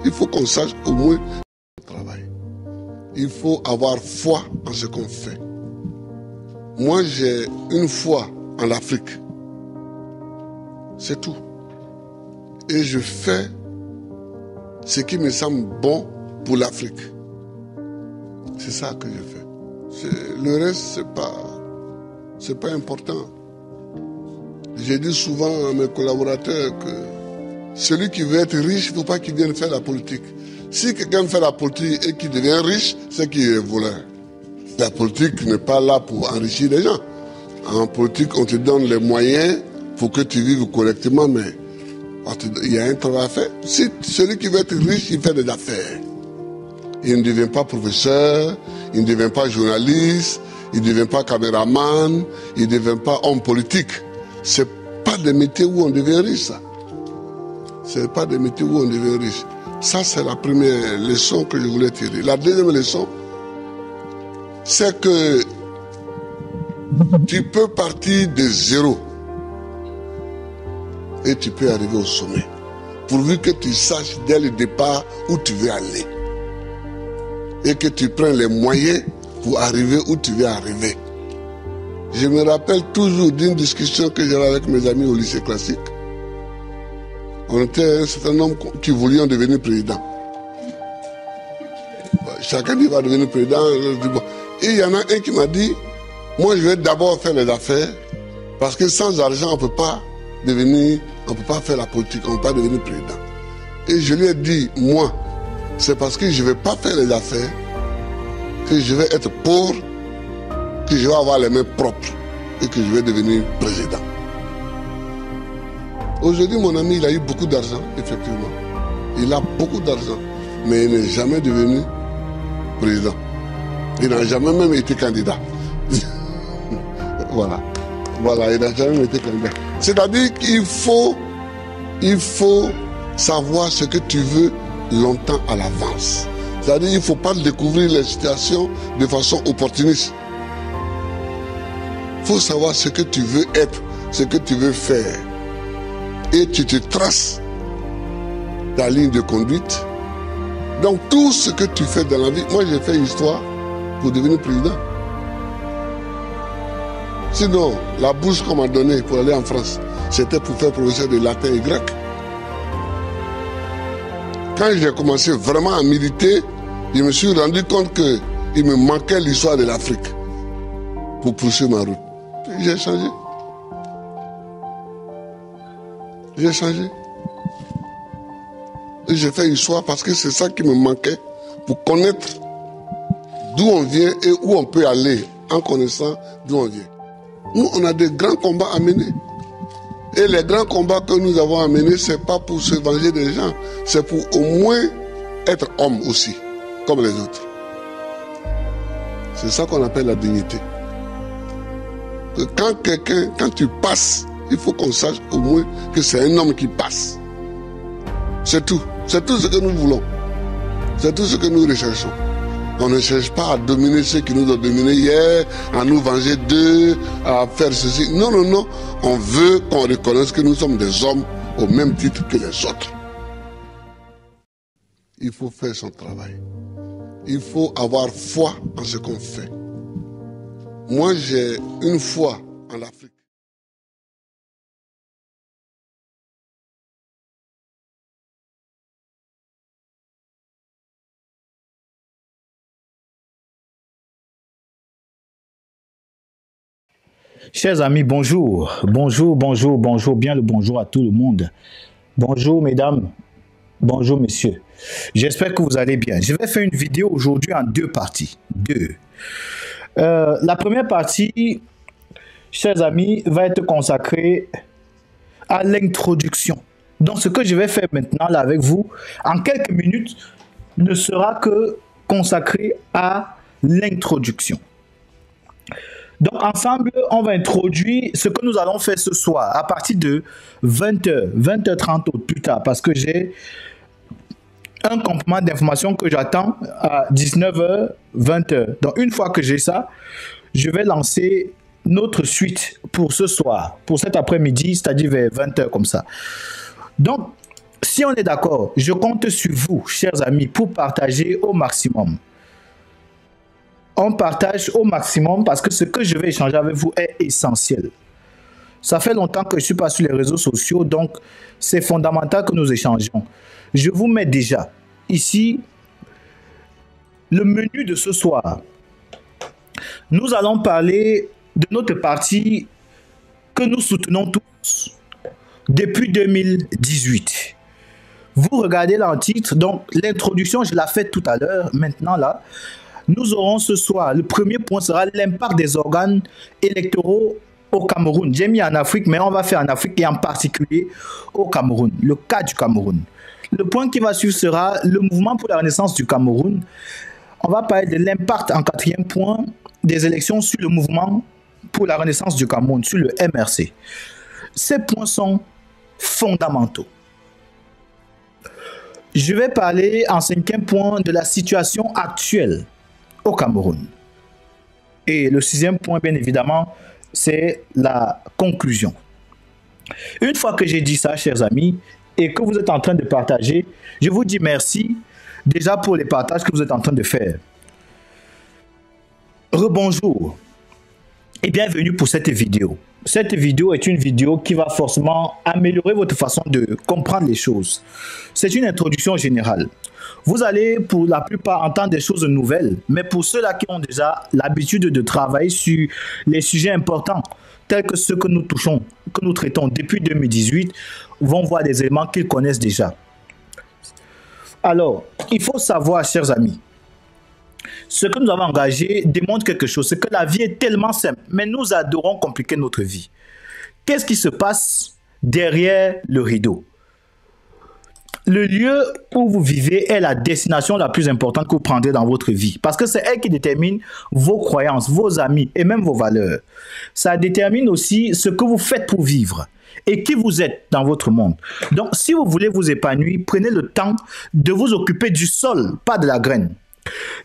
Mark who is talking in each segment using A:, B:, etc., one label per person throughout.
A: il faut qu'on sache au moins le travail. Il faut avoir foi en ce qu'on fait. Moi, j'ai une foi en l'Afrique. C'est tout. Et je fais ce qui me semble bon pour l'Afrique. C'est ça que je fais. Le reste, c'est pas important. J'ai dit souvent à mes collaborateurs que celui qui veut être riche, il ne faut pas qu'il vienne faire la politique. Si quelqu'un fait la politique et qu'il devient riche, c'est qu'il est voleur. La politique n'est pas là pour enrichir les gens. En politique, on te donne les moyens pour que tu vives correctement, mais il y a un travail à faire. Si celui qui veut être riche, il fait des affaires. Il ne devient pas professeur, il ne devient pas journaliste, il ne devient pas caméraman, il ne devient pas homme politique. C'est pas des métiers où on devient riche, ça. C'est pas des métiers où on devient riche. Ça, c'est la première leçon que je voulais tirer. La deuxième leçon, c'est que tu peux partir de zéro et tu peux arriver au sommet. Pourvu que tu saches dès le départ où tu veux aller. Et que tu prennes les moyens pour arriver où tu veux arriver. Je me rappelle toujours d'une discussion que j'avais avec mes amis au lycée classique. On était un certain nombre qui voulions devenir président. Chacun dit va devenir président. Et il y en a un qui m'a dit, moi je vais d'abord faire les affaires, parce que sans argent on ne peut pas faire la politique, on ne peut pas devenir président. Et je lui ai dit, moi, c'est parce que je ne vais pas faire les affaires, que je vais être pauvre, que je vais avoir les mains propres et que je vais devenir président. Aujourd'hui, mon ami, il a eu beaucoup d'argent, effectivement. Il a beaucoup d'argent, mais il n'est jamais devenu président. Il n'a jamais même été candidat. Voilà, il n'a jamais été candidat. C'est-à-dire qu'il faut savoir ce que tu veux longtemps à l'avance. C'est-à-dire qu'il ne faut pas découvrir les situations de façon opportuniste. Il faut savoir ce que tu veux être, ce que tu veux faire. Et tu te traces ta ligne de conduite. Donc tout ce que tu fais dans la vie, moi j'ai fait histoire pour devenir président. Sinon, la bourse qu'on m'a donnée pour aller en France, c'était pour faire professeur de latin et grec. Quand j'ai commencé vraiment à militer, je me suis rendu compte qu'il me manquait l'histoire de l'Afrique pour poursuivre ma route. J'ai changé. J'ai changé. Et j'ai fait histoire parce que c'est ça qui me manquait pour connaître d'où on vient et où on peut aller en connaissant d'où on vient. Nous, on a des grands combats à mener. Et les grands combats que nous avons à mener, ce n'est pas pour se venger des gens, c'est pour au moins être homme aussi, comme les autres. C'est ça qu'on appelle la dignité. Que quand tu passes, il faut qu'on sache au moins que c'est un homme qui passe. C'est tout. C'est tout ce que nous voulons. C'est tout ce que nous recherchons. On ne cherche pas à dominer ceux qui nous ont dominés hier, à nous venger d'eux, à faire ceci. Non, non, non. On veut qu'on reconnaisse que nous sommes des hommes au même titre que les autres. Il faut faire son travail. Il faut avoir foi en ce qu'on fait. Moi, j'ai une foi en l'Afrique.
B: Chers amis, bonjour. Bonjour, bonjour, bonjour. Bien le bonjour à tout le monde. Bonjour mesdames, bonjour messieurs. J'espère que vous allez bien. Je vais faire une vidéo aujourd'hui en deux parties. La première partie, chers amis, va être consacrée à l'introduction. Donc ce que je vais faire maintenant là avec vous, en quelques minutes, ne sera que consacré à l'introduction. Donc ensemble, on va introduire ce que nous allons faire ce soir à partir de 20h, 20h30 ou plus tard, parce que j'ai un complément d'information que j'attends à 19h, 20h. Donc une fois que j'ai ça, je vais lancer notre suite pour ce soir, pour cet après-midi, c'est-à-dire vers 20h comme ça. Donc, Si on est d'accord, je compte sur vous, chers amis, pour partager au maximum. On partage au maximum parce que ce que je vais échanger avec vous est essentiel. Ça fait longtemps que je ne suis pas sur les réseaux sociaux, donc c'est fondamental que nous échangions. Je vous mets déjà ici le menu de ce soir. Nous allons parler de notre parti que nous soutenons tous depuis 2018. Vous regardez l'entitre, donc l'introduction, je l'ai faite tout à l'heure. Maintenant, là, nous aurons ce soir, le premier point sera l'impact des organes électoraux au Cameroun. J'ai mis en Afrique, mais on va faire en Afrique et en particulier au Cameroun, le cas du Cameroun. Le point qui va suivre sera le mouvement pour la renaissance du Cameroun. On va parler de l'impact en quatrième point des élections sur le mouvement pour la renaissance du Cameroun, sur le MRC. Ces points sont fondamentaux. Je vais parler en cinquième point de la situation actuelle au Cameroun. Et le sixième point, bien évidemment, c'est la conclusion. Une fois que j'ai dit ça, chers amis, et que vous êtes en train de partager, je vous dis merci déjà pour les partages que vous êtes en train de faire. Rebonjour et bienvenue pour cette vidéo. Cette vidéo est une vidéo qui va forcément améliorer votre façon de comprendre les choses. C'est une introduction générale. Vous allez pour la plupart entendre des choses nouvelles, mais pour ceux-là qui ont déjà l'habitude de travailler sur les sujets importants, tels que ceux que nous touchons, que nous traitons depuis 2018, vont voir des éléments qu'ils connaissent déjà. Alors, il faut savoir, chers amis, ce que nous avons engagé démontre quelque chose, c'est que la vie est tellement simple, mais nous adorons compliquer notre vie. Qu'est-ce qui se passe derrière le rideau? Le lieu où vous vivez est la destination la plus importante que vous prendrez dans votre vie. Parce que c'est elle qui détermine vos croyances, vos amis et même vos valeurs. Ça détermine aussi ce que vous faites pour vivre et qui vous êtes dans votre monde. Donc, si vous voulez vous épanouir, prenez le temps de vous occuper du sol, pas de la graine.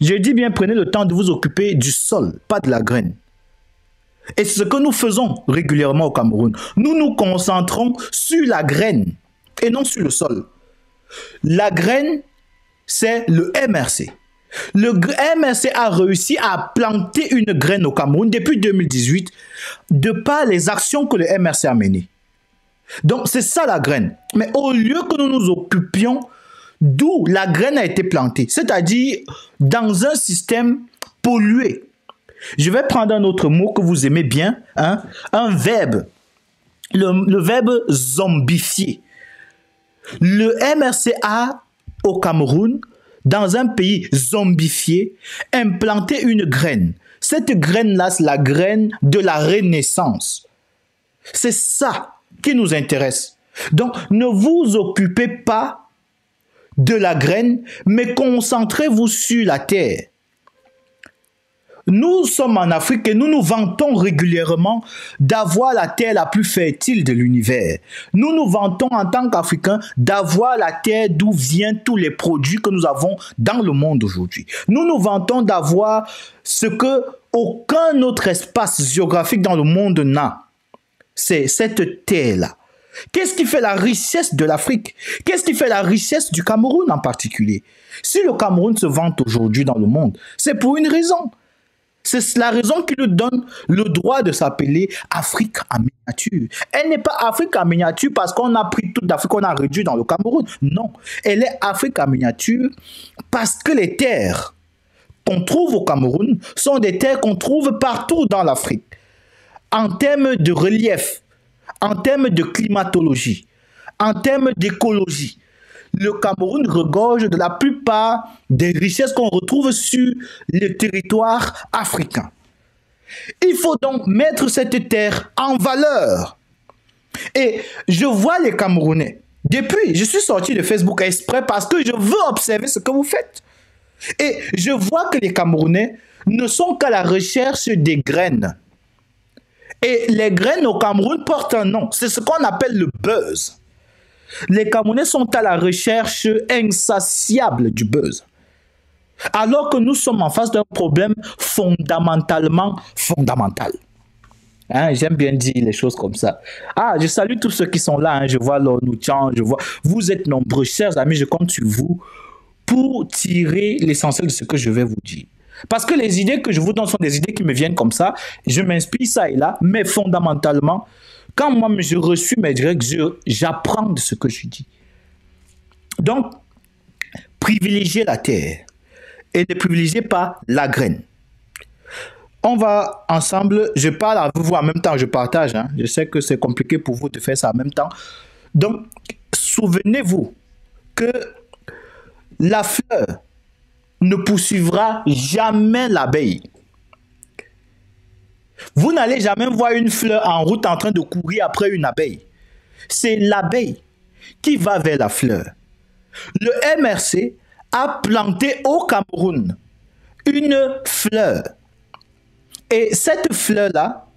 B: Je dis bien, prenez le temps de vous occuper du sol, pas de la graine. Et c'est ce que nous faisons régulièrement au Cameroun. Nous nous concentrons sur la graine et non sur le sol. La graine, c'est le MRC. Le MRC a réussi à planter une graine au Cameroun depuis 2018 de par les actions que le MRC a menées. Donc, c'est ça la graine. Mais au lieu que nous nous occupions d'où la graine a été plantée, c'est-à-dire dans un système pollué. Je vais prendre un autre mot que vous aimez bien, hein, un verbe, le verbe zombifier. Le MRCA au Cameroun, dans un pays zombifié, implanté une graine. Cette graine-là, c'est la graine de la renaissance. C'est ça qui nous intéresse. Donc, ne vous occupez pas de la graine, mais concentrez-vous sur la terre. Nous sommes en Afrique et nous nous vantons régulièrement d'avoir la terre la plus fertile de l'univers. Nous nous vantons en tant qu'Africains d'avoir la terre d'où viennent tous les produits que nous avons dans le monde aujourd'hui. Nous nous vantons d'avoir ce que aucun autre espace géographique dans le monde n'a. C'est cette terre-là. Qu'est-ce qui fait la richesse de l'Afrique? Qu'est-ce qui fait la richesse du Cameroun en particulier? Si le Cameroun se vante aujourd'hui dans le monde, c'est pour une raison. C'est la raison qui nous donne le droit de s'appeler Afrique en miniature. Elle n'est pas Afrique en miniature parce qu'on a pris toute l'Afrique, on a réduit dans le Cameroun. Non, elle est Afrique en miniature parce que les terres qu'on trouve au Cameroun sont des terres qu'on trouve partout dans l'Afrique. En termes de relief, en termes de climatologie, en termes d'écologie, le Cameroun regorge de la plupart des richesses qu'on retrouve sur le territoire africain. Il faut donc mettre cette terre en valeur. Et je vois les Camerounais. Depuis, je suis sorti de Facebook exprès parce que je veux observer ce que vous faites. Et je vois que les Camerounais ne sont qu'à la recherche des graines. Et les graines au Cameroun portent un nom. C'est ce qu'on appelle le buzz. Les Camerounais sont à la recherche insatiable du buzz. Alors que nous sommes en face d'un problème fondamentalement fondamental. Hein, j'aime bien dire les choses comme ça. Ah, je salue tous ceux qui sont là. Hein, je vois l'Onouchan, je vois. Vous êtes nombreux, chers amis, je compte sur vous pour tirer l'essentiel de ce que je vais vous dire. Parce que les idées que je vous donne sont des idées qui me viennent comme ça. Je m'inspire ça et là, mais fondamentalement, quand moi je reçois mes directs, j'apprends de ce que je dis. Donc, privilégiez la terre et ne privilégiez pas la graine. On va ensemble, je parle avec vous en même temps, je partage. Hein. Je sais que c'est compliqué pour vous de faire ça en même temps. Donc, souvenez-vous que la fleur ne poursuivra jamais l'abeille. Vous n'allez jamais voir une fleur en route en train de courir après une abeille. C'est l'abeille qui va vers la fleur. Le MRC a planté au Cameroun une fleur. Et cette fleur-là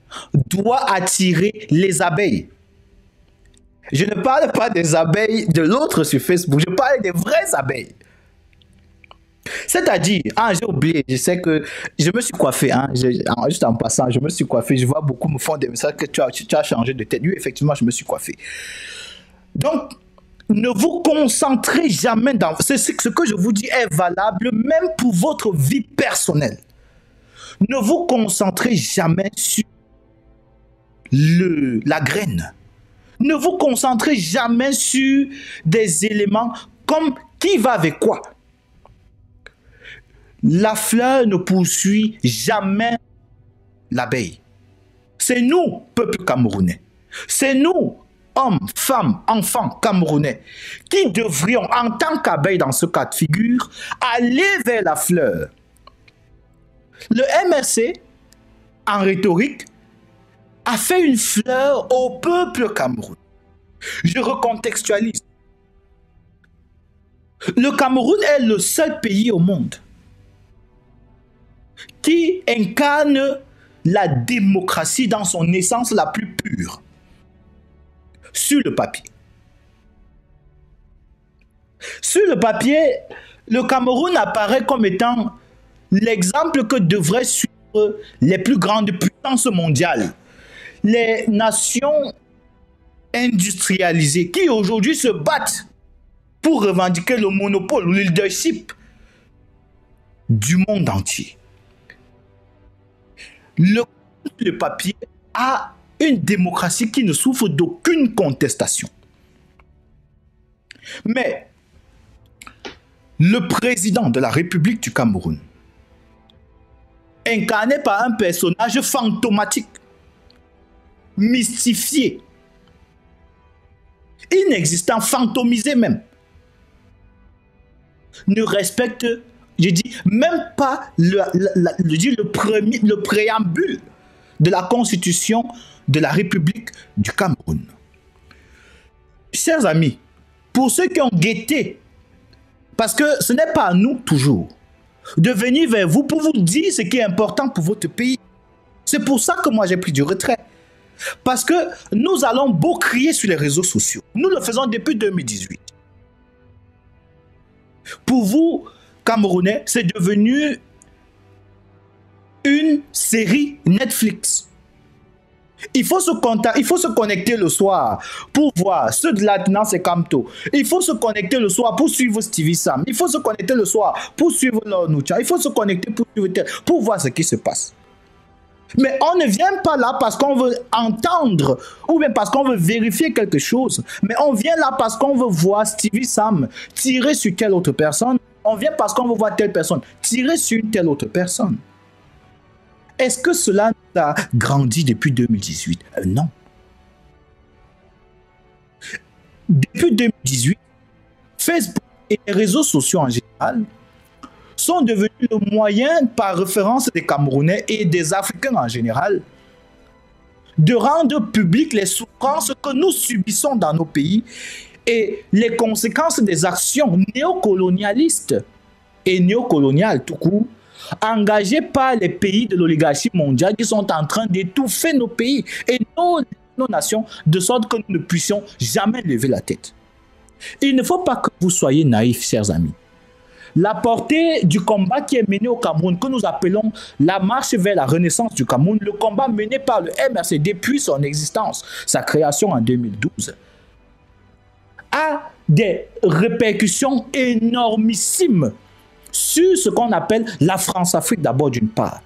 B: doit attirer les abeilles. Je ne parle pas des abeilles de l'autre sur Facebook, je parle des vraies abeilles. C'est-à-dire, j'ai oublié, je sais que je me suis coiffé, juste en passant, je me suis coiffé, je vois beaucoup me font des messages que tu as changé de tête. Oui, effectivement, je me suis coiffé. Donc, ne vous concentrez jamais dans... Ce que je vous dis est valable même pour votre vie personnelle. Ne vous concentrez jamais sur la graine. Ne vous concentrez jamais sur des éléments comme qui va avec quoi. La fleur ne poursuit jamais l'abeille. C'est nous, peuple camerounais. C'est nous, hommes, femmes, enfants camerounais, qui devrions, en tant qu'abeille dans ce cas de figure, aller vers la fleur. Le MRC, en rhétorique, a fait une fleur au peuple camerounais. Je recontextualise. Le Cameroun est le seul pays au monde qui incarne la démocratie dans son essence la plus pure, sur le papier. Sur le papier, le Cameroun apparaît comme étant l'exemple que devraient suivre les plus grandes puissances mondiales, les nations industrialisées qui aujourd'hui se battent pour revendiquer le monopole ou le leadership du monde entier. Le papier a une démocratie qui ne souffre d'aucune contestation. Mais le président de la République du Cameroun, incarné par un personnage fantomatique, mystifié, inexistant, fantomisé même, ne respecte, je dis, même pas le préambule de la Constitution de la République du Cameroun. Chers amis, pour ceux qui ont guetté, parce que ce n'est pas à nous toujours de venir vers vous pour vous dire ce qui est important pour votre pays. C'est pour ça que moi j'ai pris du retrait. Parce que nous allons beau crier sur les réseaux sociaux. Nous le faisons depuis 2018. Pour vous, Camerounais, c'est devenu une série Netflix. Il faut se connecter le soir pour voir ceux de la Tenance et Camto. Il faut se connecter le soir pour suivre Stevie Sam. Il faut se connecter le soir pour suivre Nucha. Il faut se connecter pour voir ce qui se passe. Mais on ne vient pas là parce qu'on veut entendre ou bien parce qu'on veut vérifier quelque chose. Mais on vient là parce qu'on veut voir Stevie Sam tirer sur telle autre personne. On vient parce qu'on veut voir telle personne tirer sur une telle autre personne. Est-ce que cela a grandi depuis 2018? Non. Depuis 2018, Facebook et les réseaux sociaux en général sont devenus le moyen par référence des Camerounais et des Africains en général de rendre publiques les souffrances que nous subissons dans nos pays et les conséquences des actions néocolonialistes et néocoloniales tout court engagés par les pays de l'oligarchie mondiale qui sont en train d'étouffer nos pays et nos nations de sorte que nous ne puissions jamais lever la tête. Il ne faut pas que vous soyez naïfs, chers amis. la portée du combat qui est mené au Cameroun, que nous appelons la marche vers la renaissance du Cameroun, le combat mené par le MRC depuis son existence, sa création en 2012, a des répercussions énormissimes sur ce qu'on appelle la France-Afrique d'abord d'une part.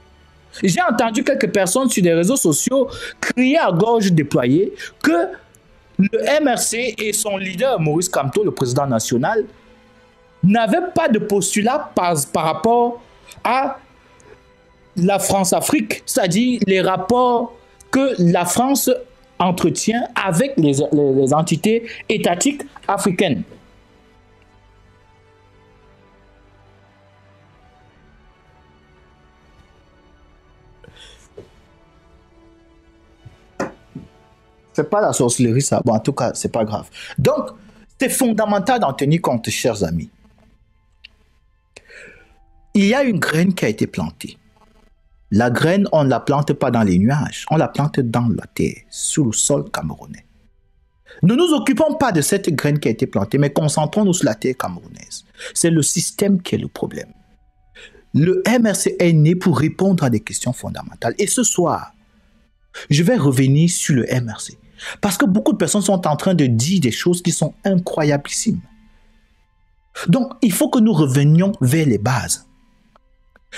B: J'ai entendu quelques personnes sur les réseaux sociaux crier à gorge déployée que le MRC et son leader Maurice Kamto, le président national, n'avaient pas de postulat par rapport à la France-Afrique, c'est-à-dire les rapports que la France entretient avec les entités étatiques africaines. C'est pas la sorcellerie, ça. Bon, en tout cas, c'est pas grave. Donc, c'est fondamental d'en tenir compte, chers amis. Il y a une graine qui a été plantée. La graine, on ne la plante pas dans les nuages, on la plante dans la terre, sous le sol camerounais. Ne nous occupons pas de cette graine qui a été plantée, mais concentrons-nous sur la terre camerounaise. C'est le système qui est le problème. Le MRC est né pour répondre à des questions fondamentales. Et ce soir, je vais revenir sur le MRC. Parce que beaucoup de personnes sont en train de dire des choses qui sont incroyablissimes. Donc, il faut que nous revenions vers les bases.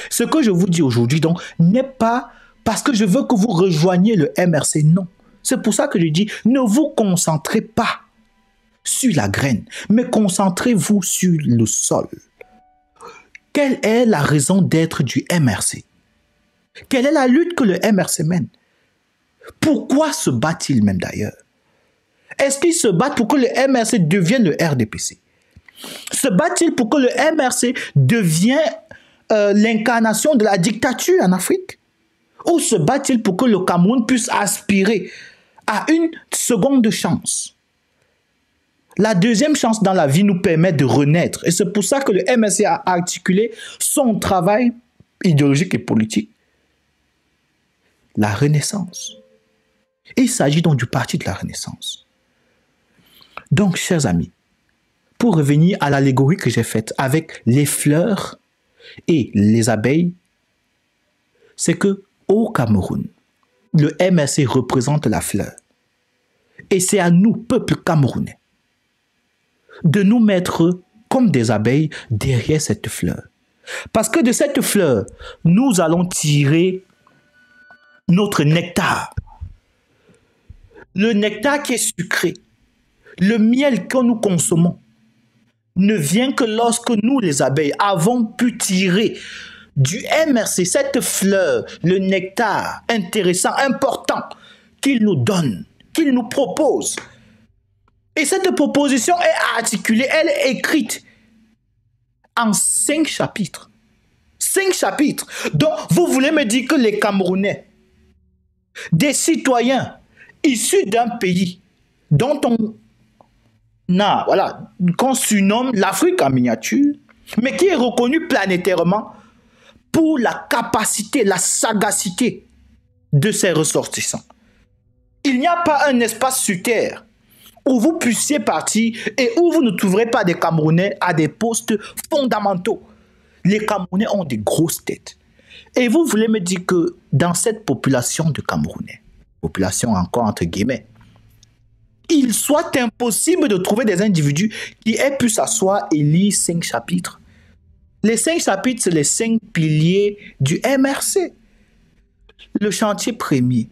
B: Ce que je vous dis aujourd'hui, donc, n'est pas parce que je veux que vous rejoigniez le MRC, non. C'est pour ça que je dis, ne vous concentrez pas sur la graine, mais concentrez-vous sur le sol. Quelle est la raison d'être du MRC? Quelle est la lutte que le MRC mène? Pourquoi se bat-il même d'ailleurs? Est-ce qu'il se bat pour que le MRC devienne le RDPC? Se bat-il pour que le MRC devienne l'incarnation de la dictature en Afrique? Ou se bat-il pour que le Cameroun puisse aspirer à une seconde chance? La deuxième chance dans la vie nous permet de renaître. Et c'est pour ça que le MRC a articulé son travail idéologique et politique. La Renaissance. Il s'agit donc du parti de la Renaissance. Donc, chers amis, pour revenir à l'allégorie que j'ai faite avec les fleurs et les abeilles, c'est que au Cameroun, le MRC représente la fleur. Et c'est à nous, peuple camerounais, de nous mettre comme des abeilles derrière cette fleur. Parce que de cette fleur, nous allons tirer notre nectar. Le nectar qui est sucré, le miel que nous consommons, ne vient que lorsque nous, les abeilles, avons pu tirer du MRC cette fleur, le nectar intéressant, important, qu'il nous donne, qu'il nous propose. Et cette proposition est articulée, elle est écrite en 5 chapitres. 5 chapitres. Donc, vous voulez me dire que les Camerounais, des citoyens issus d'un pays dont on a, voilà, qu'on surnomme l'Afrique en miniature, mais qui est reconnu planétairement pour la capacité, la sagacité de ses ressortissants. Il n'y a pas un espace sur terre où vous puissiez partir et où vous ne trouverez pas des Camerounais à des postes fondamentaux. Les Camerounais ont des grosses têtes. Et vous voulez me dire que dans cette population de Camerounais, population encore entre guillemets, il soit impossible de trouver des individus qui aient pu s'asseoir et lire 5 chapitres. Les 5 chapitres, c'est les 5 piliers du MRC. Le chantier premier,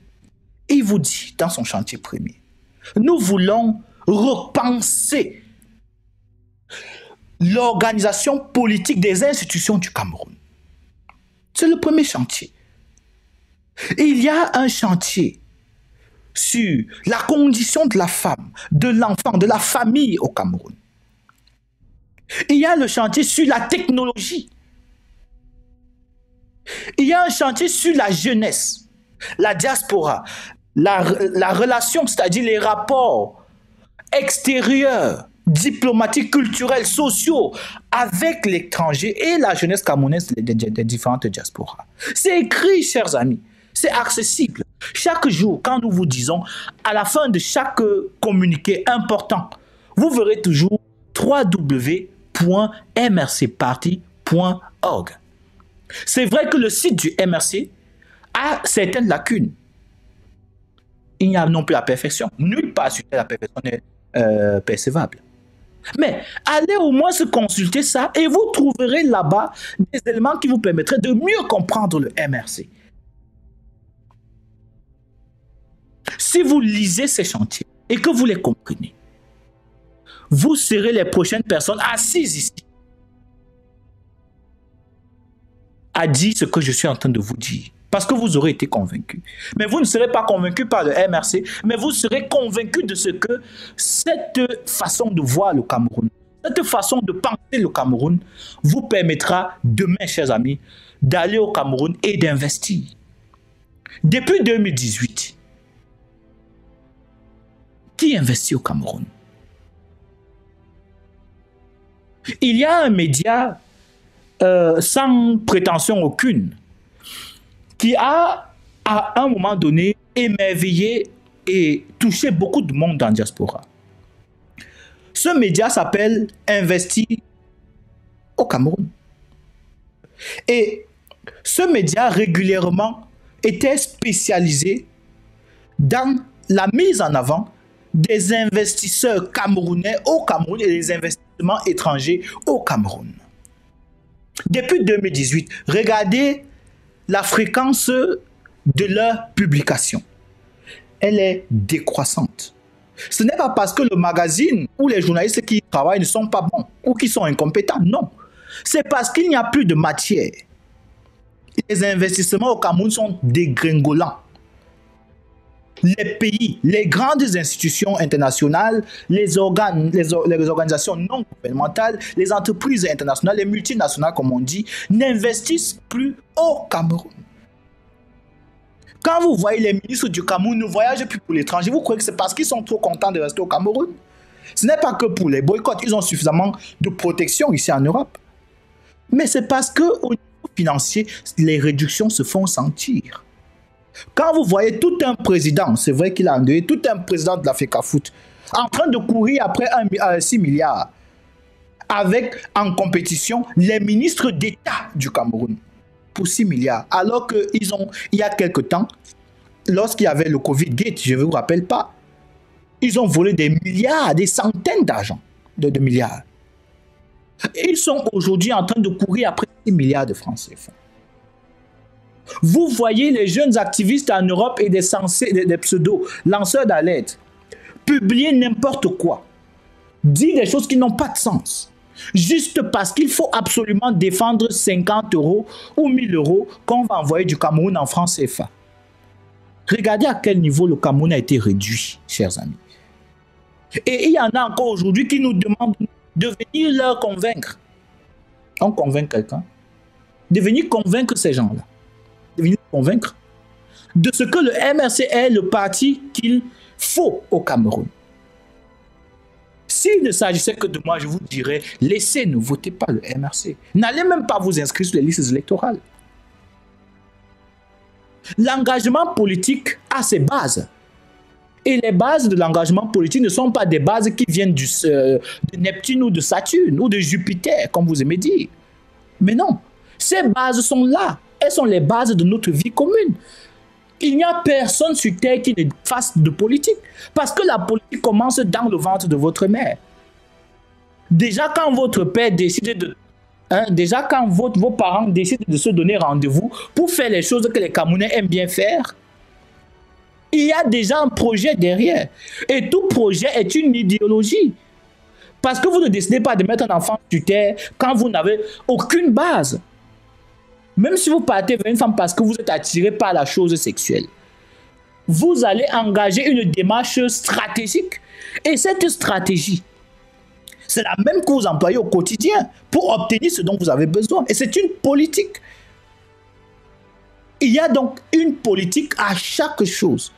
B: il vous dit dans son chantier premier, nous voulons repenser l'organisation politique des institutions du Cameroun. C'est le premier chantier. Et il y a un chantier sur la condition de la femme, de l'enfant, de la famille au Cameroun. Il y a le chantier sur la technologie. Il y a un chantier sur la jeunesse, la diaspora, la relation, c'est-à-dire les rapports extérieurs, diplomatiques, culturels, sociaux avec l'étranger et la jeunesse camerounaise des différentes diasporas. C'est écrit, chers amis. C'est accessible. Chaque jour, quand nous vous disons, à la fin de chaque communiqué important, vous verrez toujours www.mrcparti.org. C'est vrai que le site du MRC a certaines lacunes. Il n'y a non plus la perfection. Nulle part sur la perfection n'est percevable. Mais allez au moins se consulter ça et vous trouverez là-bas des éléments qui vous permettraient de mieux comprendre le MRC. Si vous lisez ces chantiers et que vous les comprenez, vous serez les prochaines personnes assises ici à dire ce que je suis en train de vous dire. Parce que vous aurez été convaincus. Mais vous ne serez pas convaincus par le MRC, mais vous serez convaincus de ce que cette façon de voir le Cameroun, cette façon de penser le Cameroun, vous permettra demain, chers amis, d'aller au Cameroun et d'investir. Depuis 2018, qui investit au Cameroun? Il y a un média sans prétention aucune qui a, à un moment donné, émerveillé et touché beaucoup de monde dans la diaspora. Ce média s'appelle Investi au Cameroun. Et ce média, régulièrement, était spécialisé dans la mise en avant des investisseurs camerounais au Cameroun et des investissements étrangers au Cameroun. Depuis 2018, regardez la fréquence de leurs publications. Elle est décroissante. Ce n'est pas parce que le magazine ou les journalistes qui y travaillent ne sont pas bons ou qui sont incompétents, non. C'est parce qu'il n'y a plus de matière. Les investissements au Cameroun sont dégringolants. Les pays, les grandes institutions internationales, les organisations non gouvernementales, les entreprises internationales, les multinationales, comme on dit, n'investissent plus au Cameroun. Quand vous voyez les ministres du Cameroun ne voyagent plus pour l'étranger, vous croyez que c'est parce qu'ils sont trop contents de rester au Cameroun? Ce n'est pas que pour les boycotts, ils ont suffisamment de protection ici en Europe. Mais c'est parce qu'au niveau financier, les réductions se font sentir. Quand vous voyez tout un président, c'est vrai qu'il a endeuillé, tout un président de l'Africa Foot, en train de courir après 6 milliards, avec en compétition les ministres d'État du Cameroun pour 6 milliards, alors qu'il y a quelque temps, lorsqu'il y avait le Covid-Gate, je ne vous rappelle pas, ils ont volé des milliards, des centaines d'argent, de milliards. Ils sont aujourd'hui en train de courir après 6 milliards de francs CFA. Vous voyez les jeunes activistes en Europe et des pseudo-lanceurs d'alerte publier n'importe quoi, dire des choses qui n'ont pas de sens, juste parce qu'il faut absolument défendre 50 € ou 1000 € qu'on va envoyer du Cameroun en francs CFA. Regardez à quel niveau le Cameroun a été réduit, chers amis. Et il y en a encore aujourd'hui qui nous demandent de venir leur convaincre. On convainc quelqu'un, de venir convaincre ces gens-là. De venir convaincre de ce que le MRC est le parti qu'il faut au Cameroun. S'il ne s'agissait que de moi, je vous dirais, laissez, ne votez pas le MRC. N'allez même pas vous inscrire sur les listes électorales. L'engagement politique a ses bases. Et les bases de l'engagement politique ne sont pas des bases qui viennent de Neptune ou de Saturne ou de Jupiter, comme vous aimez dire. Mais non, ces bases sont là. Elles sont les bases de notre vie commune. Il n'y a personne sur Terre qui ne fasse de politique. Parce que la politique commence dans le ventre de votre mère. Déjà quand votre père décide de... déjà quand vos parents décident de se donner rendez-vous pour faire les choses que les Camerounais aiment bien faire, il y a déjà un projet derrière. Et tout projet est une idéologie. Parce que vous ne décidez pas de mettre un enfant sur Terre quand vous n'avez aucune base. Même si vous partez vers une femme parce que vous êtes attiré par la chose sexuelle, vous allez engager une démarche stratégique. Et cette stratégie, c'est la même que vous employez au quotidien pour obtenir ce dont vous avez besoin. Et c'est une politique. Il y a donc une politique à chaque chose.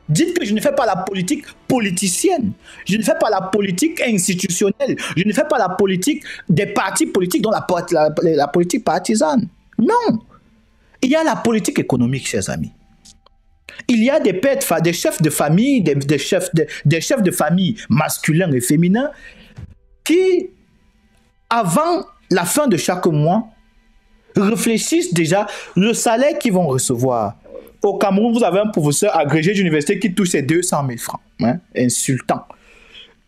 B: Dites que je ne fais pas la politique politicienne. Je ne fais pas la politique institutionnelle. Je ne fais pas la politique des partis politiques, dont la politique partisane. Non. Il y a la politique économique, chers amis. Il y a des chefs de famille, des chefs de famille masculins et féminins qui, avant la fin de chaque mois, réfléchissent déjà le salaire qu'ils vont recevoir. Au Cameroun, vous avez un professeur agrégé d'université qui touche ses 200 000 francs. Hein, insultant.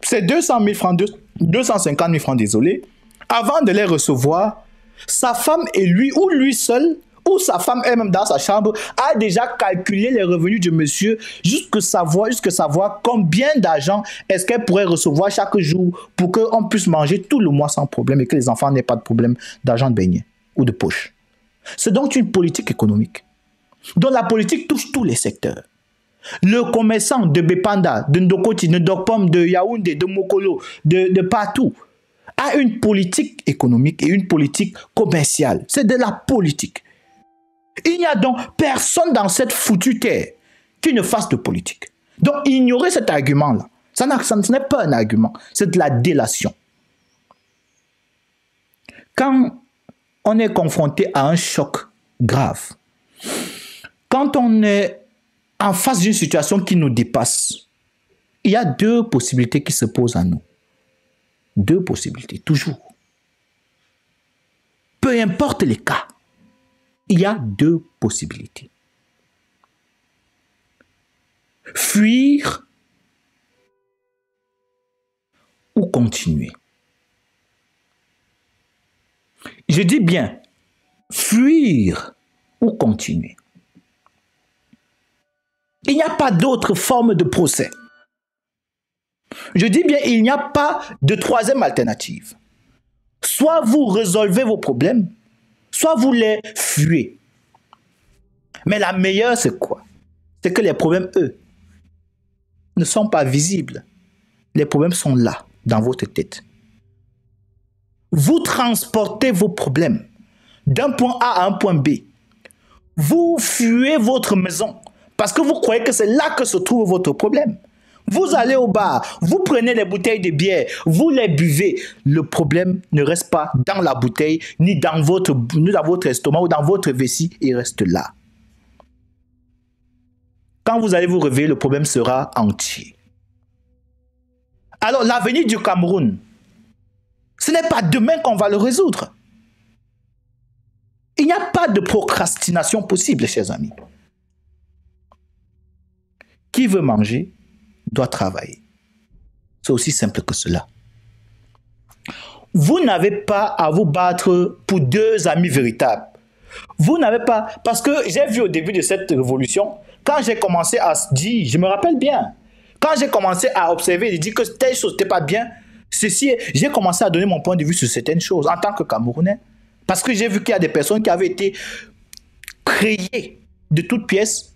B: Ces 200 000 francs, 250 000 francs, désolé, avant de les recevoir, sa femme et lui, ou lui seul, ou sa femme elle-même dans sa chambre, a déjà calculé les revenus du monsieur jusqu'à savoir combien d'argent est-ce qu'elle pourrait recevoir chaque jour pour qu'on puisse manger tout le mois sans problème et que les enfants n'aient pas de problème d'argent de beignet ou de poche. C'est donc une politique économique. Donc la politique touche tous les secteurs. Le commerçant de Bepanda, de Ndokoti, de Ndokpom, de Yaoundé, de Mokolo, de partout, a une politique économique et une politique commerciale. C'est de la politique. Il n'y a donc personne dans cette foutue terre qui ne fasse de politique. Donc ignorer cet argument-là, ce n'est pas un argument, c'est de la délation. Quand on est confronté à un choc grave, quand on est en face d'une situation qui nous dépasse, il y a deux possibilités qui se posent à nous. Deux possibilités, toujours. Peu importe les cas, il y a deux possibilités. Fuir ou continuer. Je dis bien, fuir ou continuer. Il n'y a pas d'autre forme de procès. Je dis bien, il n'y a pas de troisième alternative. Soit vous résolvez vos problèmes, soit vous les fuyez. Mais la meilleure, c'est quoi? C'est que les problèmes, eux, ne sont pas visibles. Les problèmes sont là, dans votre tête. Vous transportez vos problèmes d'un point A à un point B. Vous fuyez votre maison parce que vous croyez que c'est là que se trouve votre problème. Vous allez au bar, vous prenez les bouteilles de bière, vous les buvez. Le problème ne reste pas dans la bouteille, ni dans votre estomac ou dans votre vessie, il reste là. Quand vous allez vous réveiller, le problème sera entier. Alors, l'avenir du Cameroun, ce n'est pas demain qu'on va le résoudre. Il n'y a pas de procrastination possible, chers amis. Qui veut manger doit travailler. C'est aussi simple que cela. Vous n'avez pas à vous battre pour deux amis véritables. Vous n'avez pas... Parce que j'ai vu au début de cette révolution, quand j'ai commencé à dire, je me rappelle bien, quand j'ai commencé à observer et dire que telle chose n'était pas bien, j'ai commencé à donner mon point de vue sur certaines choses en tant que Camerounais. Parce que j'ai vu qu'il y a des personnes qui avaient été créées de toutes pièces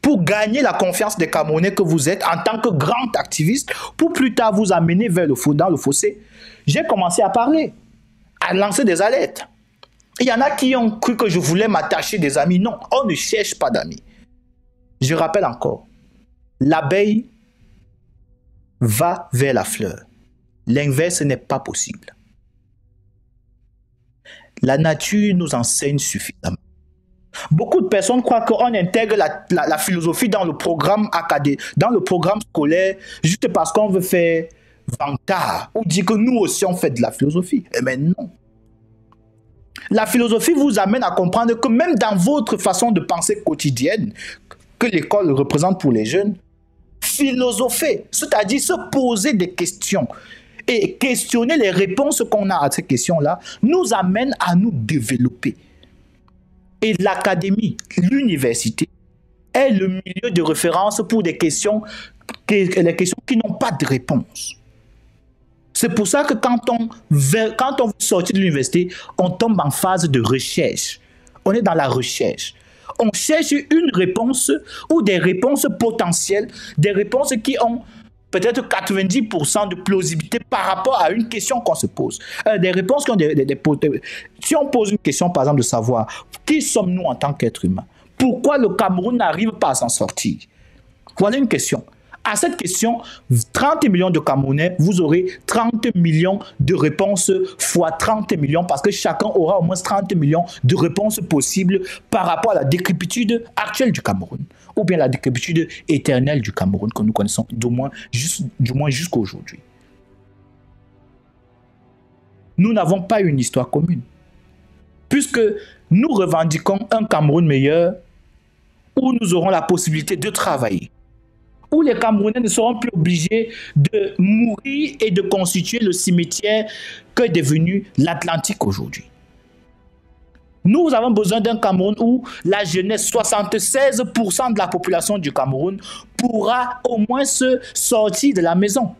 B: pour gagner la confiance des Camerounais que vous êtes en tant que grand activiste, pour plus tard vous amener dans le fossé. J'ai commencé à parler, à lancer des alertes. Il y en a qui ont cru que je voulais m'attacher des amis. Non, on ne cherche pas d'amis. Je rappelle encore, l'abeille va vers la fleur. L'inverse n'est pas possible. La nature nous enseigne suffisamment. Beaucoup de personnes croient qu'on intègre la philosophie dans le programme académique, dans le programme scolaire, juste parce qu'on veut faire vantard ou dire que nous aussi on fait de la philosophie. Eh bien non. La philosophie vous amène à comprendre que même dans votre façon de penser quotidienne, que l'école représente pour les jeunes, philosopher, c'est-à-dire se poser des questions et questionner les réponses qu'on a à ces questions-là, nous amène à nous développer. Et l'académie, l'université, est le milieu de référence pour les questions qui n'ont pas de réponse. C'est pour ça que quand on sort de l'université, on tombe en phase de recherche. On est dans la recherche. On cherche une réponse ou des réponses potentielles, des réponses qui ont peut-être 90% de plausibilité par rapport à une question qu'on se pose. Des réponses qui ont si on pose une question, par exemple, de savoir qui sommes-nous en tant qu'être humain? Pourquoi le Cameroun n'arrive pas à s'en sortir? Voilà une question. À cette question, 30 millions de Camerounais, vous aurez 30 millions de réponses fois 30 millions parce que chacun aura au moins 30 millions de réponses possibles par rapport à la décrépitude actuelle du Cameroun ou bien la décrépitude éternelle du Cameroun que nous connaissons du moins jusqu'à aujourd'hui. nous n'avons pas une histoire commune. Puisque nous revendiquons un Cameroun meilleur où nous aurons la possibilité de travailler, où les Camerounais ne seront plus obligés de mourir et de constituer le cimetière qu'est devenu l'Atlantique aujourd'hui. Nous avons besoin d'un Cameroun où la jeunesse, 76% de la population du Cameroun, pourra au moins se sortir de la maison.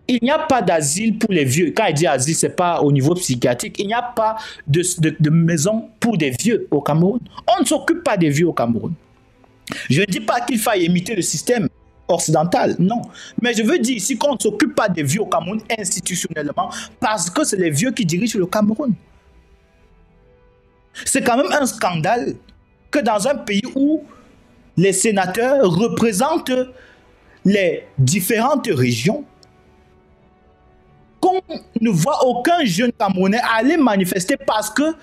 B: Il n'y a pas d'asile pour les vieux. Quand il dit asile, ce n'est pas au niveau psychiatrique. Il n'y a pas de maison pour des vieux au Cameroun. On ne s'occupe pas des vieux au Cameroun. Je ne dis pas qu'il faille imiter le système occidental, non. Mais je veux dire ici qu'on ne s'occupe pas des vieux au Cameroun institutionnellement parce que c'est les vieux qui dirigent le Cameroun. C'est quand même un scandale que dans un pays où les sénateurs représentent les différentes régions, qu'on ne voit aucun jeune Camerounais aller manifester parce que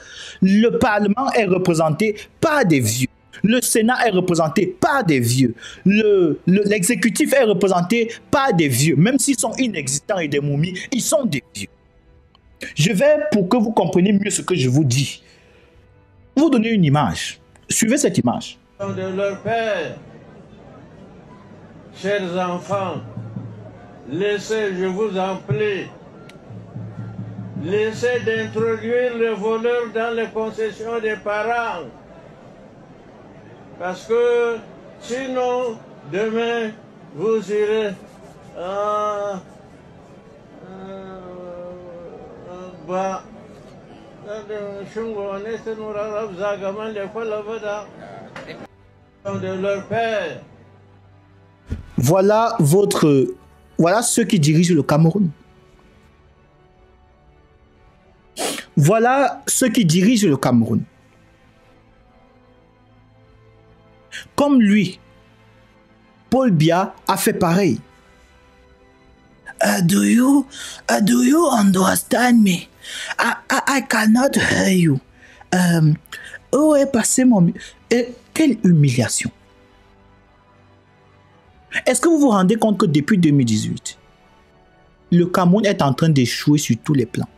B: le Parlement est représenté par des vieux. Le Sénat est représenté par des vieux. L'exécutif est représenté par des vieux. Même s'ils sont inexistants et des momies, ils sont des vieux. Je vais, pour que vous compreniez mieux ce que je vous dis, vous donner une image. Suivez cette image.
C: De leur père, chers enfants, laissez, je vous en prie, laissez d'introduire le voleur dans les concessions des parents. Parce que sinon, demain, vous irez de leur père.
B: Voilà ceux qui dirigent le Cameroun. Voilà ceux qui dirigent le Cameroun. Comme lui, Paul Biya a fait pareil. Do you understand me? I cannot hear you. Où est passé mon... Et quelle humiliation. Est-ce que vous vous rendez compte que depuis 2018, le Cameroun est en train d'échouer sur tous les plans?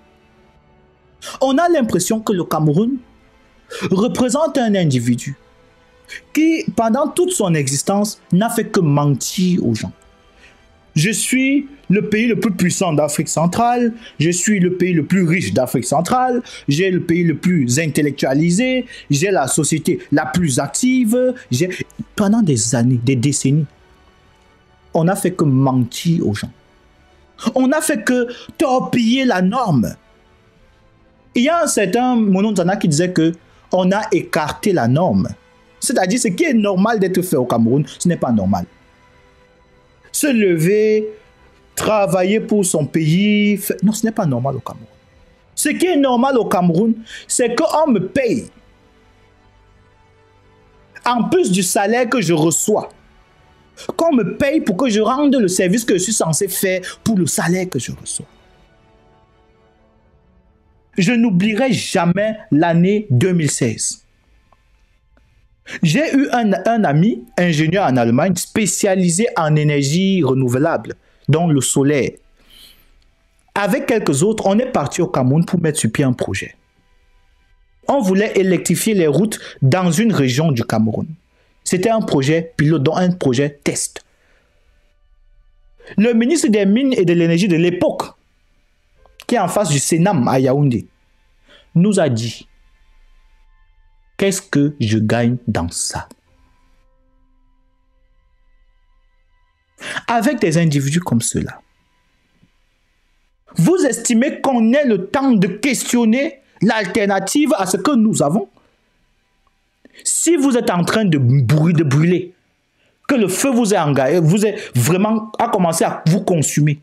B: On a l'impression que le Cameroun représente un individu qui, pendant toute son existence, n'a fait que mentir aux gens. Je suis le pays le plus puissant d'Afrique centrale, je suis le pays le plus riche d'Afrique centrale, j'ai le pays le plus intellectualisé, j'ai la société la plus active. Pendant des années, des décennies, on n'a fait que mentir aux gens. On n'a fait que torpiller la norme. Il y a un certain Monon Zana qui disait que on a écarté la norme. C'est-à-dire, ce qui est normal d'être fait au Cameroun, ce n'est pas normal. Se lever, travailler pour son pays, non, ce n'est pas normal au Cameroun. Ce qui est normal au Cameroun, c'est qu'on me paye. En plus du salaire que je reçois, qu'on me paye pour que je rende le service que je suis censé faire pour le salaire que je reçois. Je n'oublierai jamais l'année 2016. J'ai eu un ami, ingénieur en Allemagne, spécialisé en énergie renouvelable, dont le solaire. Avec quelques autres, on est parti au Cameroun pour mettre sur pied un projet. On voulait électrifier les routes dans une région du Cameroun. C'était un projet pilote, donc un projet test. Le ministre des Mines et de l'Énergie de l'époque, qui est en face du Sénam à Yaoundé, nous a dit: qu'est-ce que je gagne dans ça? Avec des individus comme ceux-là, vous estimez qu'on ait le temps de questionner l'alternative à ce que nous avons? Si vous êtes en train de brûler, que le feu vous est engagé, vous est vraiment a commencé à vous consumer,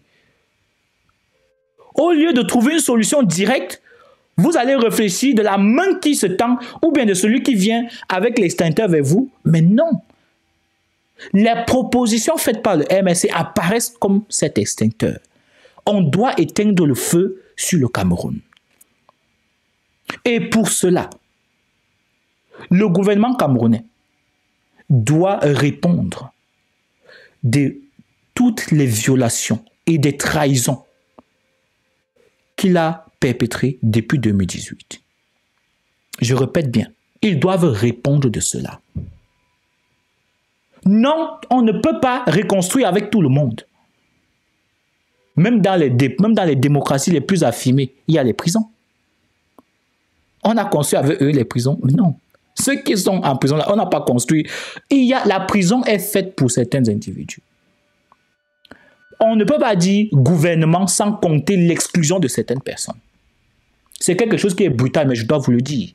B: au lieu de trouver une solution directe, vous allez réfléchir de la main qui se tend ou bien de celui qui vient avec l'extincteur vers vous. Mais non. Les propositions faites par le MSC apparaissent comme cet extincteur. On doit éteindre le feu sur le Cameroun. Et pour cela, le gouvernement camerounais doit répondre de toutes les violations et des trahisons qu'il a perpétrés depuis 2018. Je répète bien, ils doivent répondre de cela. Non, on ne peut pas reconstruire avec tout le monde. Même dans les démocraties les plus affirmées, il y a les prisons. On a construit avec eux les prisons? Non. Ceux qui sont en prison, là, on n'a pas construit. La prison est faite pour certains individus. On ne peut pas dire gouvernement sans compter l'exclusion de certaines personnes. C'est quelque chose qui est brutal, mais je dois vous le dire.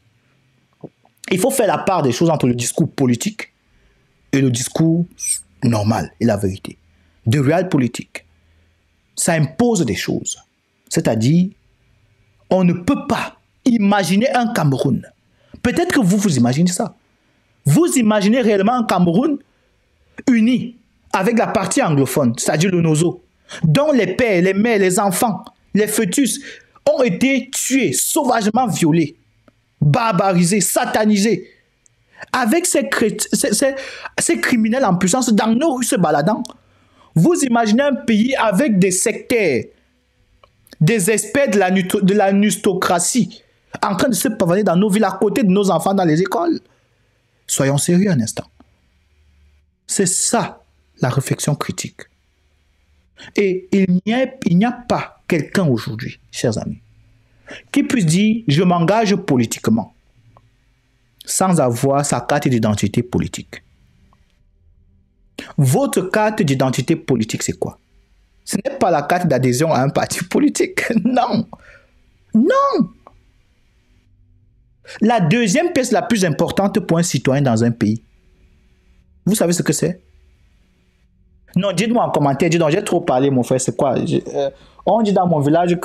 B: Il faut faire la part des choses entre le discours politique et le discours normal et la vérité. De réel politique. Ça impose des choses. C'est-à-dire, on ne peut pas imaginer un Cameroun. Peut-être que vous imaginez ça. Vous imaginez réellement un Cameroun uni avec la partie anglophone, c'est-à-dire le Nozo, dont les pères, les mères, les enfants, les fœtus ont été tués, sauvagement violés, barbarisés, satanisés. Avec ces criminels en puissance dans nos rues se baladant, vous imaginez un pays avec des sectaires, des experts de la nustocratie en train de se pavaner dans nos villes à côté de nos enfants dans les écoles. Soyons sérieux un instant. C'est ça la réflexion critique. Et il n'y a pas quelqu'un aujourd'hui, chers amis, qui puisse dire « je m'engage politiquement » sans avoir sa carte d'identité politique. Votre carte d'identité politique, c'est quoi? Ce n'est pas la carte d'adhésion à un parti politique. Non. Non. La deuxième pièce la plus importante pour un citoyen dans un pays, vous savez ce que c'est? Non, dites-moi en commentaire. Dites donc, j'ai trop parlé, mon frère. C'est quoi? On dit dans mon village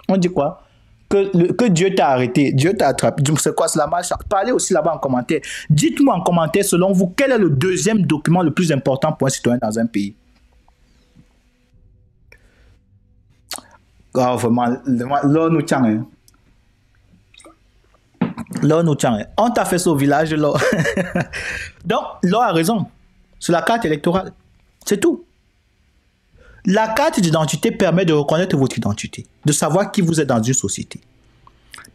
B: on dit quoi? Que Dieu t'a arrêté, Dieu t'a attrapé. C'est quoi, c'est la marche? Parlez aussi là-bas en commentaire. Dites-moi en commentaire, selon vous, quel est le deuxième document le plus important pour un citoyen dans un pays? Oh, vraiment, là, nous tiens. Là, nous tiens. On t'a fait ça au village, là. Donc, là a raison. C'est la carte électorale. C'est tout. La carte d'identité permet de reconnaître votre identité, de savoir qui vous êtes dans une société.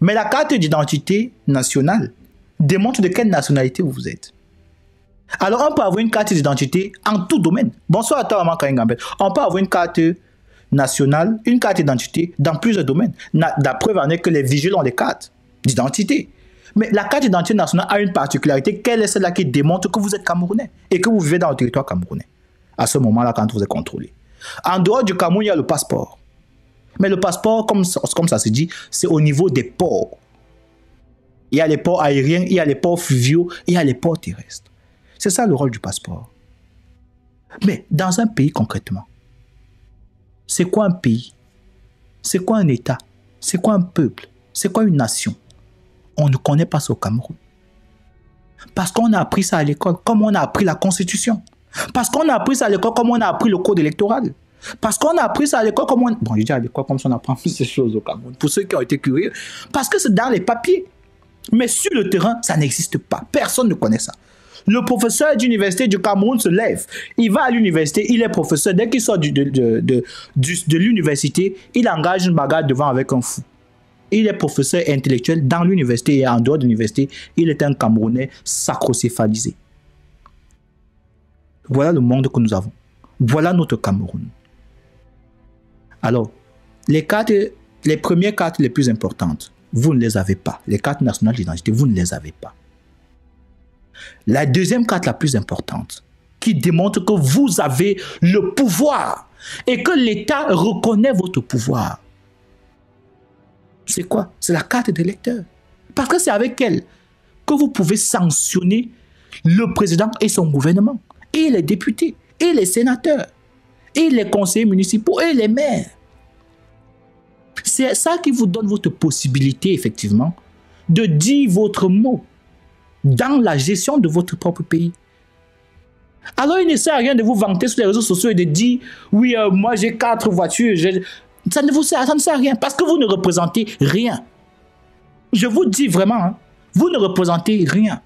B: Mais la carte d'identité nationale démontre de quelle nationalité vous êtes. Alors, on peut avoir une carte d'identité en tout domaine. Bonsoir à toi, maman Kaingambet. On peut avoir une carte nationale, une carte d'identité dans plusieurs domaines. La preuve en est que les vigiles ont des cartes d'identité. Mais la carte d'identité nationale a une particularité. Quelle est celle-là qui démontre que vous êtes Camerounais et que vous vivez dans le territoire camerounais à ce moment-là quand vous êtes contrôlé? En dehors du Cameroun, il y a le passeport. Mais le passeport, comme ça se dit, c'est au niveau des ports. Il y a les ports aériens, il y a les ports fluviaux, il y a les ports terrestres. C'est ça le rôle du passeport. Mais dans un pays concrètement, c'est quoi un pays? C'est quoi un État? C'est quoi un peuple? C'est quoi une nation? On ne connaît pas ça au Cameroun. Parce qu'on a appris ça à l'école, comme on a appris la Constitution. Parce qu'on a appris ça à l'école comme on a appris le code électoral. Parce qu'on a appris ça à l'école comme on... Bon, je dis à l'école comme ça on apprend ces choses au Cameroun. Pour ceux qui ont été curieux. Parce que c'est dans les papiers. Mais sur le terrain, ça n'existe pas. Personne ne connaît ça. Le professeur d'université du Cameroun se lève. Il va à l'université, il est professeur. Dès qu'il sort de l'université, il engage une bagarre devant avec un fou. Il est professeur intellectuel dans l'université et en dehors de l'université. Il est un Camerounais sacrocéphalisé. Voilà le monde que nous avons. Voilà notre Cameroun. Alors, les premières cartes les plus importantes, vous ne les avez pas. Les cartes nationales d'identité, vous ne les avez pas. La deuxième carte la plus importante, qui démontre que vous avez le pouvoir et que l'État reconnaît votre pouvoir, c'est quoi? C'est la carte d'électeur. Parce que c'est avec elle que vous pouvez sanctionner le président et son gouvernement, et les députés, et les sénateurs, et les conseillers municipaux, et les maires. C'est ça qui vous donne votre possibilité, effectivement, de dire votre mot dans la gestion de votre propre pays. Alors, il ne sert à rien de vous vanter sur les réseaux sociaux et de dire « Oui, moi j'ai 4 voitures. » Ça ne sert à rien parce que vous ne représentez rien. Je vous dis vraiment, hein, vous ne représentez rien.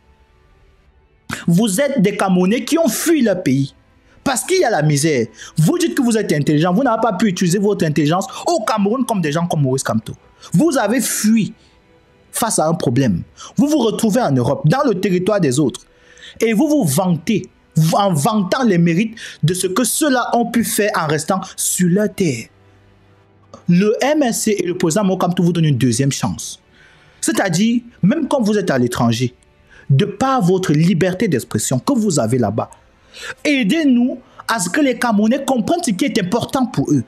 B: Vous êtes des Camerounais qui ont fui leur pays Parce qu'il y a la misère. Vous dites que vous êtes intelligent, vous n'avez pas pu utiliser votre intelligence au Cameroun comme des gens comme Maurice Kamto. Vous avez fui face à un problème. Vous vous retrouvez en Europe, dans le territoire des autres. Et vous vous vantez, en vantant les mérites de ce que ceux-là ont pu faire en restant sur leur terre. Le MSC et le président Maurice Kamto vous donnent une deuxième chance. C'est-à-dire, même quand vous êtes à l'étranger, de par votre liberté d'expression que vous avez là-bas, aidez-nous à ce que les Camerounais comprennent ce qui est important pour eux.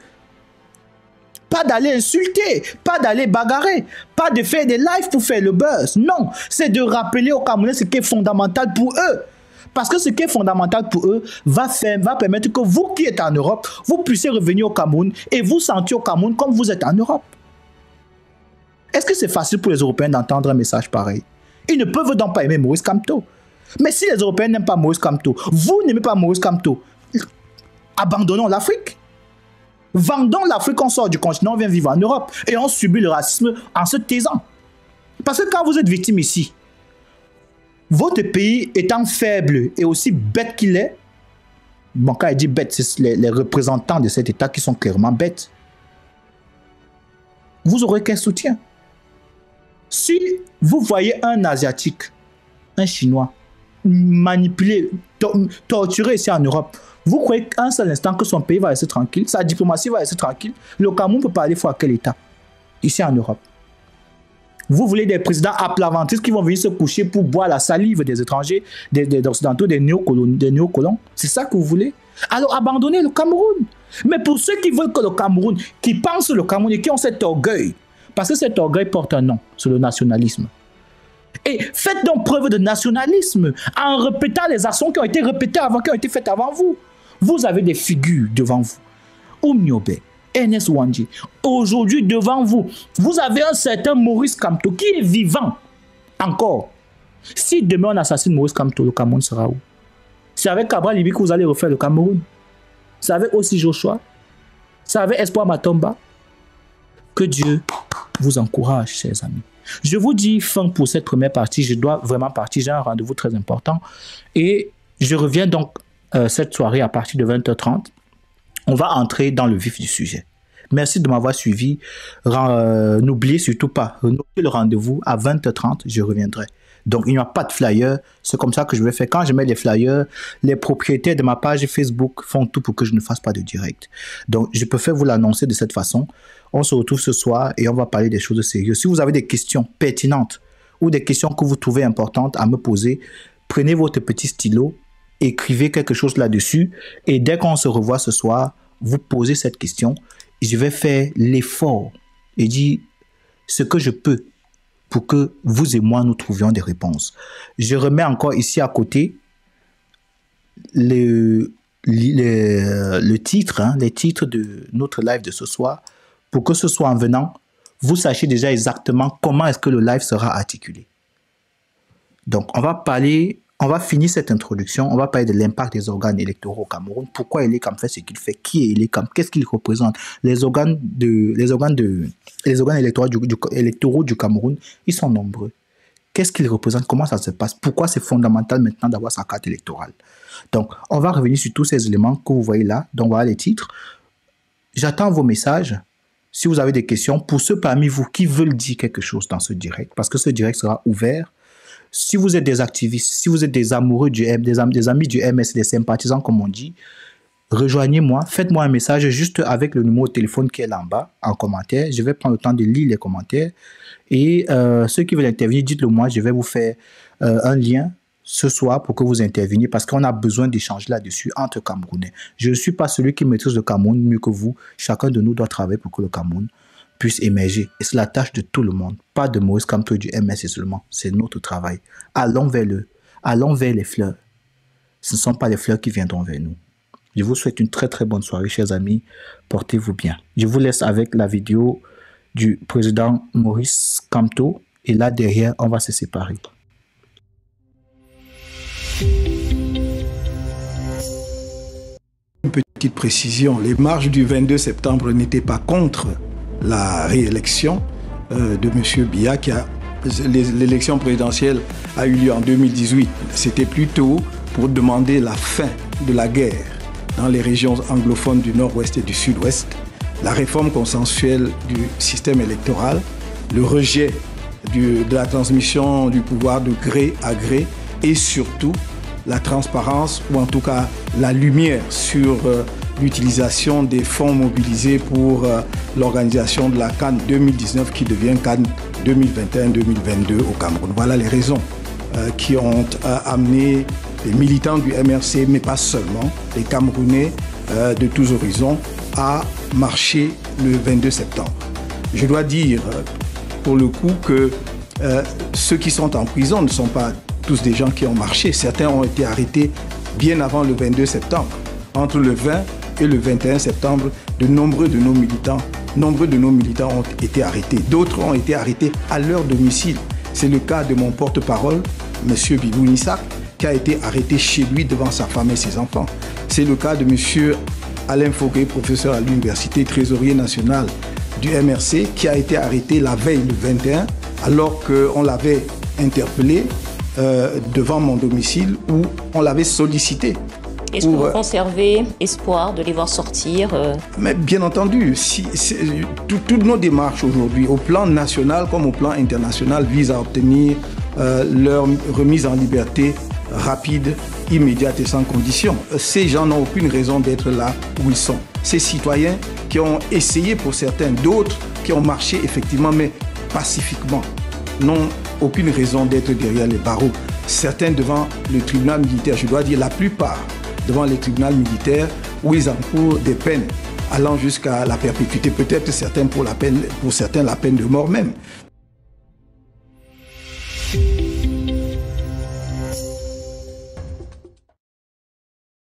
B: Pas d'aller insulter, pas d'aller bagarrer, pas de faire des lives pour faire le buzz. Non, c'est de rappeler aux Camerounais ce qui est fondamental pour eux. Parce que ce qui est fondamental pour eux va permettre que vous qui êtes en Europe, vous puissiez revenir au Cameroun et vous sentir au Cameroun comme vous êtes en Europe. Est-ce que c'est facile pour les Européens d'entendre un message pareil? Ils ne peuvent donc pas aimer Maurice Kamto. Mais si les Européens n'aiment pas Maurice Kamto, vous n'aimez pas Maurice Kamto, abandonnons l'Afrique. Vendons l'Afrique, on sort du continent, on vient vivre en Europe et on subit le racisme en se taisant. Parce que quand vous êtes victime ici, votre pays étant faible et aussi bête qu'il est, bon, quand il dit bête, c'est les représentants de cet État qui sont clairement bêtes, vous aurez quel soutien? Si vous voyez un Asiatique, un Chinois, manipulé, torturé ici en Europe, vous croyez qu'un seul instant que son pays va rester tranquille, sa diplomatie va rester tranquille, le Cameroun peut pas aller voir quel État ici en Europe? Vous voulez des présidents aplaventistes qui vont venir se coucher pour boire la salive des étrangers, des Occidentaux, des néocolons? C'est ça que vous voulez? Alors abandonnez le Cameroun. Mais pour ceux qui veulent que le Cameroun, qui pensent le Cameroun et qui ont cet orgueil, parce que cet orgueil porte un nom, c'est le nationalisme. Et faites donc preuve de nationalisme en répétant les actions qui ont été répétées avant, qui ont été faites avant vous. Vous avez des figures devant vous. Oumniobe, Ernest Ouandji. Aujourd'hui, devant vous, vous avez un certain Maurice Kamto qui est vivant encore. Si demain on assassine Maurice Kamto, le Cameroun sera où? C'est avec Cabral Libi que vous allez refaire le Cameroun. C'est avec aussi Joshua. C'est avec Espoir Matomba. Que Dieu vous encourage, chers amis. Je vous dis fin pour cette première partie. Je dois vraiment partir. J'ai un rendez-vous très important. Et je reviens donc cette soirée à partir de 20h30. On va entrer dans le vif du sujet. Merci de m'avoir suivi. N'oubliez surtout pas, notez le rendez-vous à 20h30. Je reviendrai. Donc, il n'y a pas de flyer. C'est comme ça que je vais faire. Quand je mets les flyers, les propriétaires de ma page Facebook font tout pour que je ne fasse pas de direct. Donc, je préfère vous l'annoncer de cette façon. On se retrouve ce soir et on va parler des choses sérieuses. Si vous avez des questions pertinentes ou des questions que vous trouvez importantes à me poser, prenez votre petit stylo, écrivez quelque chose là-dessus et dès qu'on se revoit ce soir, vous posez cette question et je vais faire l'effort et dire ce que je peux pour que vous et moi, nous trouvions des réponses. Je remets encore ici à côté le titre, les titres de notre live de ce soir, pour que ce soit en venant, vous sachiez déjà exactement comment est-ce que le live sera articulé. Donc, on va finir cette introduction, on va parler de l'impact des organes électoraux au Cameroun, pourquoi Elekam fait ce qu'il fait, qui est Elekam, qu'est-ce qu'il représente, les organes électoraux du Cameroun, ils sont nombreux. Qu'est-ce qu'ils représentent, comment ça se passe, pourquoi c'est fondamental maintenant d'avoir sa carte électorale. Donc, on va revenir sur tous ces éléments que vous voyez là, donc voilà les titres. J'attends vos messages. Si vous avez des questions, pour ceux parmi vous qui veulent dire quelque chose dans ce direct, parce que ce direct sera ouvert. Si vous êtes des activistes, si vous êtes des amoureux des amis du MS, des sympathisants comme on dit, rejoignez-moi, faites-moi un message juste avec le numéro de téléphone qui est là en bas, en commentaire. Je vais prendre le temps de lire les commentaires. Et ceux qui veulent intervenir, dites-le moi, je vais vous faire un lien ce soir pour que vous interveniez parce qu'on a besoin d'échanger là-dessus entre Camerounais. Je ne suis pas celui qui maîtrise le Cameroun mieux que vous. Chacun de nous doit travailler pour que le Cameroun puisse émerger. Et c'est la tâche de tout le monde, pas de Maurice Kamto du MSC seulement. C'est notre travail. Allons vers les fleurs. Ce ne sont pas les fleurs qui viendront vers nous. Je vous souhaite une très très bonne soirée, chers amis. Portez-vous bien. Je vous laisse avec la vidéo du président Maurice Kamto. Et là derrière, on va se séparer.
D: Une petite précision, les marches du 22 septembre n'étaient pas contre la réélection de M. Biya. L'élection présidentielle a eu lieu en 2018. C'était plutôt pour demander la fin de la guerre dans les régions anglophones du nord-ouest et du sud-ouest, la réforme consensuelle du système électoral, le rejet de la transmission du pouvoir de gré à gré et surtout la transparence ou en tout cas la lumière sur l'utilisation des fonds mobilisés pour l'organisation de la CAN 2019 qui devient CAN 2021-2022 au Cameroun. Voilà les raisons qui ont amené les militants du MRC, mais pas seulement, les Camerounais de tous horizons, à marcher le 22 septembre. Je dois dire pour le coup que ceux qui sont en prison ne sont pas tous des gens qui ont marché. Certains ont été arrêtés bien avant le 22 septembre. Entre le 20 et le 21 septembre, de nombreux de nos militants ont été arrêtés. D'autres ont été arrêtés à leur domicile. C'est le cas de mon porte-parole, M. Bibou Nissak, qui a été arrêté chez lui devant sa femme et ses enfants. C'est le cas de M. Alain Foguet, professeur à l'université, trésorier national du MRC, qui a été arrêté la veille, le 21, alors qu'on l'avait interpellé devant mon domicile où on l'avait sollicité.
E: Est-ce que vous conservez espoir de les voir sortir
D: Mais bien entendu, toutes nos démarches aujourd'hui, au plan national comme au plan international, visent à obtenir leur remise en liberté rapide, immédiate et sans condition. Ces gens n'ont aucune raison d'être là où ils sont. Ces citoyens qui ont essayé pour certains, d'autres qui ont marché effectivement, mais pacifiquement, n'ont aucune raison d'être derrière les barreaux. Certains devant le tribunal militaire, je dois dire la plupart, devant les tribunaux militaires où ils encourent des peines allant jusqu'à la perpétuité, peut-être certains pour certains la peine de mort même.